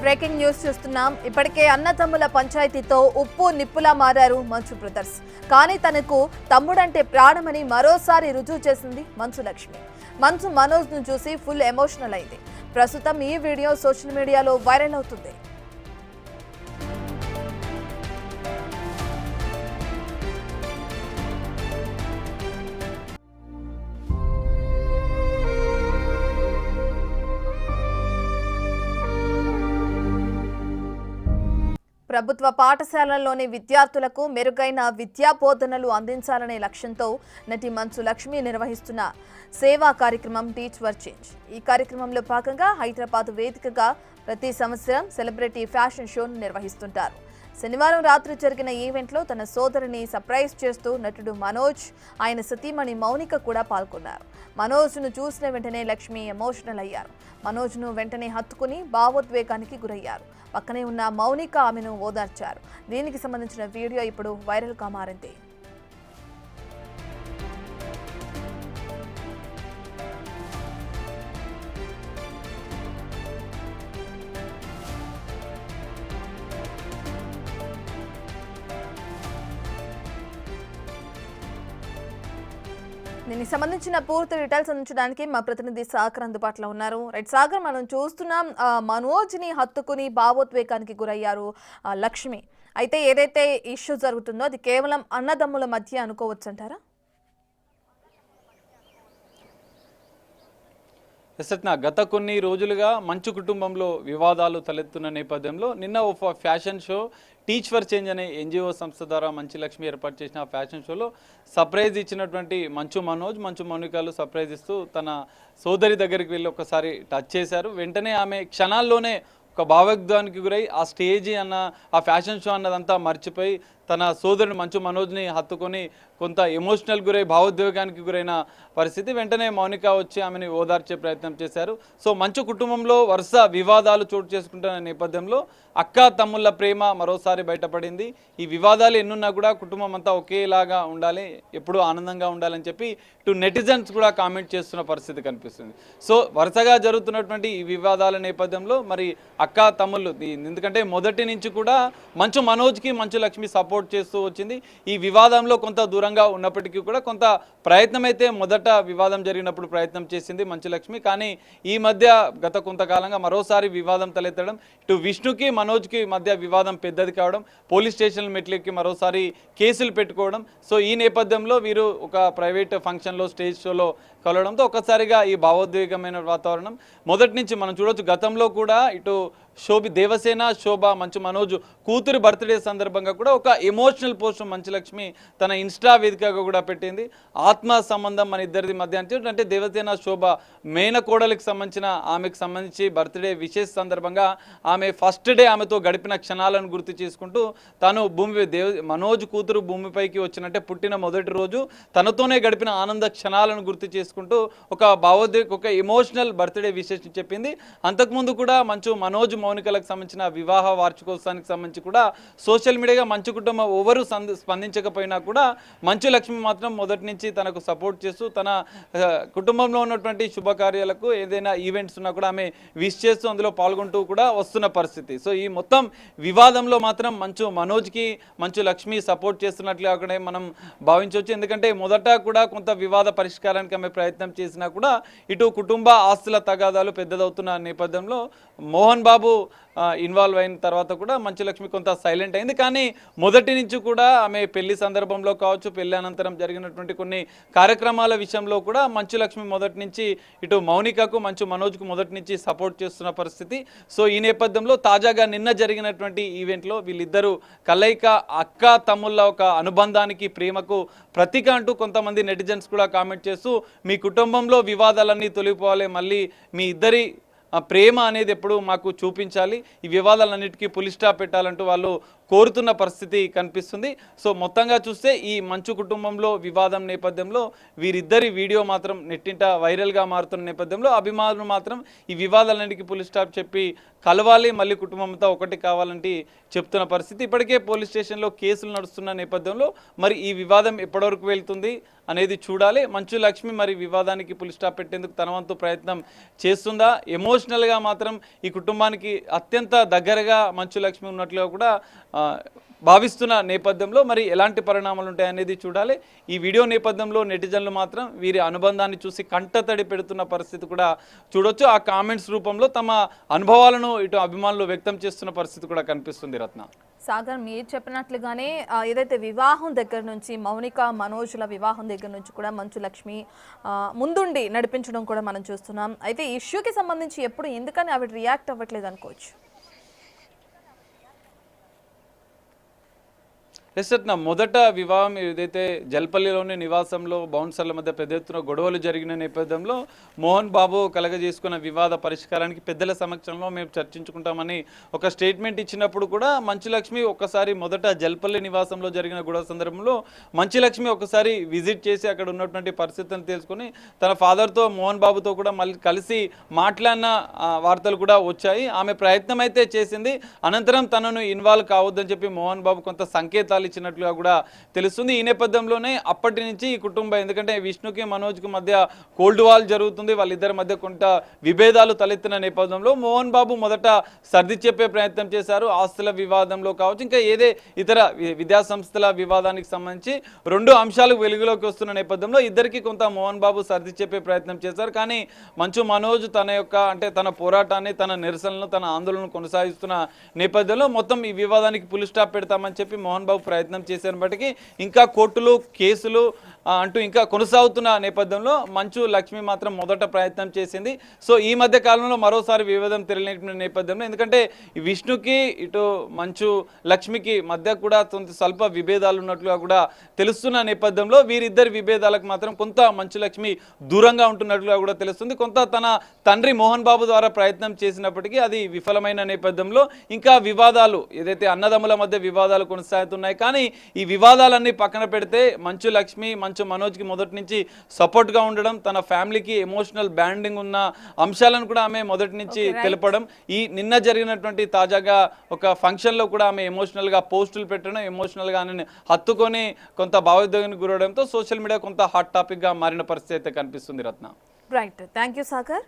Breaking news చూస్తున్నాం. ఇప్పటికే అన్నదమ్ముల పంచాయతీతో ఉప్పు నిప్పులా మారారు మంచు బ్రదర్స్. కానీ తనకు తమ్ముడంటే ప్రాణమని మరోసారి రుజువు చేసింది మంచు లక్ష్మి. మంచు మనోజ్ ను చూసి ఫుల్ ఎమోషనల్ అయింది. ప్రస్తుతం ఈ వీడియో సోషల్ మీడియాలో వైరల్ అవుతుంది. ప్రభుత్వ పాఠశాలల్లోని విద్యార్థులకు మెరుగైన విద్యా బోధనలు అందించాలనే లక్ష్యంతో నటి మంచు లక్ష్మి నిర్వహిస్తున్న సేవా కార్యక్రమం టీచ్ ఫర్ చేంజ్. ఈ కార్యక్రమంలో భాగంగా హైదరాబాద్ వేదికగా ప్రతి సంవత్సరం సెలబ్రిటీ ఫ్యాషన్ షోను నిర్వహిస్తుంటారు. శనివారం రాత్రి జరిగిన ఈవెంట్లో తన సోదరిని సర్ప్రైజ్ చేస్తూ నటుడు మనోజ్, ఆయన సతీమణి మౌనిక కూడా పాల్గొన్నారు. మనోజ్ను చూసిన వెంటనే లక్ష్మి ఎమోషనల్ అయ్యారు. మనోజ్ను వెంటనే హత్తుకుని భావోద్వేగానికి గురయ్యారు. పక్కనే ఉన్న మౌనిక ఆమెను ఓదార్చారు. దీనికి సంబంధించిన వీడియో ఇప్పుడు వైరల్గా మారింది. దీనికి సంబంధించిన పూర్తి డీటెయిల్స్ అందించడానికి మా ప్రతినిధి సాగర్ అందుబాటులో ఉన్నారు. రైట్ సాగర్, మనం చూస్తున్నాం మనోజ్ని హత్తుకుని భావోద్వేగానికి గురయ్యారు లక్ష్మి. అయితే ఏదైతే ఇష్యూ జరుగుతుందో అది కేవలం అన్నదమ్ముల మధ్య అనుకోవచ్చు అంటారా? గత కొన్ని రోజులుగా మంచు కుటుంబంలో వివాదాలు తలెత్తున్న నేపథ్యంలో నిన్న ఒక fashion show teach for change అనే ఎన్జిఓ సంస్థ ద్వారా మంచు లక్ష్మి ఏర్పాటు చేసిన ఫ్యాషన్ షోలో సర్ప్రైజ్ ఇచ్చినటువంటి మంచు మనోజ్, మంచు మౌనికలు సర్ప్రైజ్ ఇస్తూ తన సోదరి దగ్గరికి వెళ్ళి ఒకసారి టచ్ చేశారు. వెంటనే ఆమె క్షణాల్లోనే ఒక భావోద్వేగానికి గురై ఆ స్టేజ్ అన్న ఆ ఫ్యాషన్ షో అన్నదంతా మర్చిపోయి తన సోదరుడు మంచు మనోజ్ని హత్తుకొని కొంత ఎమోషనల్ గురై భావోద్వేగానికి గురైన పరిస్థితి. వెంటనే మౌనిక వచ్చి ఆమెను ఓదార్చే ప్రయత్నం చేశారు. సో మంచు కుటుంబంలో వరుస వివాదాలు చోటు చేసుకుంటున్న నేపథ్యంలో అక్క తమ్ముళ్ళ ప్రేమ మరోసారి బయటపడింది. ఈ వివాదాలు ఎన్నున్నా కూడా కుటుంబం అంతా ఒకేలాగా ఉండాలి, ఎప్పుడూ ఆనందంగా ఉండాలని చెప్పి ఇటు నెటిజన్స్ కూడా కామెంట్ చేస్తున్న పరిస్థితి కనిపిస్తుంది. సో వరుసగా జరుగుతున్నటువంటి ఈ వివాదాల నేపథ్యంలో మరి అక్క తమ్ముళ్ళు, ఎందుకంటే మొదటి నుంచి కూడా మంచు మనోజ్కి మంచు లక్ష్మి సపోర్ట్ చేస్తూ వచ్చింది. ఈ వివాదంలో కొంత దూరంగా ఉన్నప్పటికీ కూడా కొంత ప్రయత్నం అయితే మొదట వివాదం జరిగినప్పుడు ప్రయత్నం చేసింది మంచు లక్ష్మి. కానీ ఈ మధ్య గత కొంతకాలంగా మరోసారి వివాదం తలెత్తడం, ఇటు విష్ణుకి మనోజ్కి మధ్య వివాదం పెద్దది కావడం, పోలీస్ స్టేషన్ మెట్లకి మరోసారి కేసులు పెట్టుకోవడం. సో ఈ నేపథ్యంలో వీరు ఒక ప్రైవేట్ ఫంక్షన్లో స్టేజ్ షోలో కలవడంతో ఒక్కసారిగా ఈ భావోద్వేగమైన వాతావరణం మొదటి నుంచి మనం చూడవచ్చు. గతంలో కూడా ఇటు దేవసేన శోభ మంచు మనోజ్ కూతురి బర్త్డే సందర్భంగా కూడా ఒక ఎమోషనల్ పోస్ట్ మంచు లక్ష్మి తన ఇన్స్టా వేదికగా కూడా పెట్టింది. ఆత్మ సంబంధం మన ఇద్దరిది మధ్య అంటే దేవసేన శోభ మేనకోడలికి సంబంధించిన ఆమెకు సంబంధించి బర్త్డే విశేష సందర్భంగా ఆమె ఫస్ట్ డే ఆమెతో గడిపిన క్షణాలను గుర్తు చేసుకుంటూ తాను మనోజ్ కూతురు భూమిపైకి వచ్చినట్టే పుట్టిన మొదటి రోజు తనతోనే గడిపిన ఆనంద క్షణాలను గుర్తు చేసుకుంటూ ఒక ఒక ఎమోషనల్ బర్త్డే విశేషం చెప్పింది. అంతకుముందు కూడా మనోజ్ మౌనికలకు సంబంధించిన వివాహ వార్షికోత్సవానికి సంబంధించి కూడా సోషల్ మీడియాగా మంచు కుటుంబం ఎవరు స్పందించకపోయినా కూడా మంచు లక్ష్మి మాత్రం మొదటి నుంచి తనకు సపోర్ట్ చేస్తూ తన కుటుంబంలో ఉన్నటువంటి శుభకార్యాలకు ఏదైనా ఈవెంట్స్ ఉన్నా కూడా ఆమె విష్ చేస్తూ అందులో పాల్గొంటూ కూడా వస్తున్న పరిస్థితి. సో ఈ మొత్తం వివాదంలో మాత్రం మనోజ్కి మంచు లక్ష్మి సపోర్ట్ చేస్తున్నట్లుగా కూడా మనం భావించవచ్చు. ఎందుకంటే మొదట కూడా కొంత వివాద పరిష్కారానికి ఆమె ప్రయత్నం చేసినా కూడా ఇటు కుటుంబ ఆస్తుల తగాదాలు పెద్దదవుతున్న నేపథ్యంలో మోహన్ బాబు ఇన్వాల్వ్ అయిన తర్వాత కూడా మంచు లక్ష్మి కొంత సైలెంట్ అయింది. కానీ మొదటి నుంచి కూడా ఆమె పెళ్లి సందర్భంలో కావచ్చు, పెళ్లి అనంతరం జరిగినటువంటి కొన్ని కార్యక్రమాల విషయంలో కూడా మంచు లక్ష్మి మొదటి నుంచి ఇటు మౌనికకు మంచు మనోజ్కు మొదటి నుంచి సపోర్ట్ చేస్తున్న పరిస్థితి. సో ఈ నేపథ్యంలో తాజాగా నిన్న జరిగినటువంటి ఈవెంట్లో వీళ్ళిద్దరూ కలయిక అక్క తమ్ముళ్ళ ఒక అనుబంధానికి ప్రేమకు ప్రతీక అంటూ కొంతమంది నెటిజన్స్ కూడా కామెంట్ చేస్తూ మీ కుటుంబంలో వివాదాలన్నీ తొలగిపోవాలి, మళ్ళీ మీ ఇద్దరి ప్రేమ అనేది ఎప్పుడు మాకు చూపించాలి, ఈ వివాదాలన్నిటికీ పులి స్టాప్ పెట్టాలంటూ వాళ్ళు కోరుతున్న పరిస్థితి కనిపిస్తుంది. సో మొత్తంగా చూస్తే ఈ మంచు కుటుంబంలో వివాదం నేపథ్యంలో వీరిద్దరి వీడియో మాత్రం నెట్టింట వైరల్గా మారుతున్న నేపథ్యంలో అభిమానులు మాత్రం ఈ వివాదాలన్నిటికీ పులి స్టాప్ చెప్పి కలవాలి, మళ్ళీ కుటుంబంతో ఒకటి కావాలంటే చెప్తున్న పరిస్థితి. ఇప్పటికే పోలీస్ స్టేషన్లో కేసులు నడుస్తున్న నేపథ్యంలో మరి ఈ వివాదం ఎప్పటివరకు వెళ్తుంది అనేది చూడాలి. మంచు లక్ష్మి మరి వివాదానికి పులి స్టాప్ పెట్టేందుకు తన వంతు ప్రయత్నం చేస్తుందా? ఎమోషనల్గా మాత్రం ఈ కుటుంబానికి అత్యంత దగ్గరగా మంచు లక్ష్మి ఉన్నట్లుగా కూడా భావిస్తున్న నేపథ్యంలో మరి ఎలాంటి పరిణామాలు ఉంటాయనేది చూడాలి. ఈ వీడియో నేపథ్యంలో నెటిజన్లు మాత్రం వీరి అనుబంధాన్ని చూసి కంటతడి పెడుతున్న పరిస్థితి కూడా చూడొచ్చు. ఆ కామెంట్స్ రూపంలో తమ అనుభవాలను ఇటు అభిమానులు వ్యక్తం చేస్తున్న పరిస్థితి కూడా కనిపిస్తుంది. రత్న సాగర్, మీరు చెప్పినట్లుగానే ఏదైతే వివాహం దగ్గర నుంచి మౌనిక మనోజ్ల వివాహం దగ్గర నుంచి కూడా మంచు లక్ష్మి ముందుండి నడిపించడం కూడా మనం చూస్తున్నాం. అయితే ఈ ఇష్యూకి సంబంధించి ఎప్పుడు ఎందుకని ఆవిడ రియాక్ట్ అవ్వట్లేదు అనుకోవచ్చు? రత్న మొదట వివాహం ఏదైతే జల్పల్లిలోని నివాసంలో బౌన్సర్ల మధ్య పెద్ద ఎత్తున గొడవలు జరిగిన నేపథ్యంలో మోహన్ బాబు కలగజేసుకున్న వివాద పరిష్కారానికి పెద్దల సమక్షంలో మేము చర్చించుకుంటామని ఒక స్టేట్మెంట్ ఇచ్చినప్పుడు కూడా మంచు లక్ష్మి ఒక్కసారి మొదట జల్పల్లి నివాసంలో జరిగిన గొడవ సందర్భంలో మంచు లక్ష్మి ఒకసారి విజిట్ చేసి అక్కడ ఉన్నటువంటి పరిస్థితులను తెలుసుకొని తన ఫాదర్తో మోహన్ బాబుతో కూడా మళ్ళీ కలిసి మాట్లాడిన వార్తలు కూడా వచ్చాయి. ఆమె ప్రయత్నం అయితే చేసింది. అనంతరం తనను ఇన్వాల్వ్ కావద్దని చెప్పి మోహన్ బాబు కొంత సంకేతాలు ఇచ్చినట్లుగా కూడా తెలుస్తుంది. ఈ నేపథ్యంలోనే అప్పటి నుంచి ఈ కుటుంబం, ఎందుకంటే విష్ణుకి మనోజ్కి మధ్య కోల్డ్ వాల్ జరుగుతుంది, వాళ్ళిద్దరి మధ్య కొంత విభేదాలు తలెత్తిన నేపథ్యంలో మోహన్ బాబు మొదట సర్ది చెప్పే ప్రయత్నం చేశారు. ఆస్తుల వివాదంలో కావచ్చు, ఇంకా ఏదే ఇతర విద్యా సంస్థల వివాదానికి సంబంధించి రెండు అంశాలు వెలుగులోకి వస్తున్న నేపథ్యంలో ఇద్దరికి కొంత మోహన్ బాబు సర్ది చెప్పే ప్రయత్నం చేశారు. కానీ మంచు మనోజ్ తన యొక్క తన పోరాటాన్ని, తన నిరసనలను, తన ఆందోళనను కొనసాగిస్తున్న నేపథ్యంలో మొత్తం ఈ వివాదానికి పులి స్టాప్ పెడతామని చెప్పి మోహన్ బాబు ప్రయత్నం చేసినప్పటికీ ఇంకా కోర్టులు, కేసులు అంటూ ఇంకా కొనసాగుతున్న నేపథ్యంలో మంచు లక్ష్మి మాత్రం మొదట ప్రయత్నం చేసింది. సో ఈ మధ్య కాలంలో మరోసారి వివాదం తెలియని నేపథ్యంలో, ఎందుకంటే విష్ణుకి ఇటు మంచు లక్ష్మికి మధ్య కూడా స్వల్ప విభేదాలు ఉన్నట్లుగా కూడా తెలుస్తున్న నేపథ్యంలో వీరిద్దరి విభేదాలకు మాత్రం కొంత మంచు లక్ష్మి దూరంగా ఉంటున్నట్లుగా కూడా తెలుస్తుంది. కొంత తన తండ్రి మోహన్ బాబు ద్వారా ప్రయత్నం చేసినప్పటికీ అది విఫలమైన నేపథ్యంలో ఇంకా వివాదాలు ఏదైతే అన్నదమ్ముల మధ్య వివాదాలు కొనసాగుతున్నాయి. కానీ ఈ వివాదాలన్నీ పక్కన పెడితే మంచు లక్ష్మి మంచు మనోజ్కి మొదటి నుంచి సపోర్ట్గా ఉండడం, తన ఫ్యామిలీకి ఎమోషనల్ బ్యాండింగ్ ఉన్న అంశాలను కూడా ఆమె మొదటి నుంచి తెలపడం, ఈ నిన్న జరిగినటువంటి తాజాగా ఒక ఫంక్షన్లో కూడా ఆమె ఎమోషనల్గా పోస్టులు పెట్టడం, ఎమోషనల్గా ఆమెను హత్తుకొని కొంత భావోద్వేగానికి గురవడంతో సోషల్ మీడియా కొంత హాట్ టాపిక్గా మారిన పరిస్థితి అయితే కనిపిస్తుంది. రత్న రైట్, థ్యాంక్ యూ సాగర్.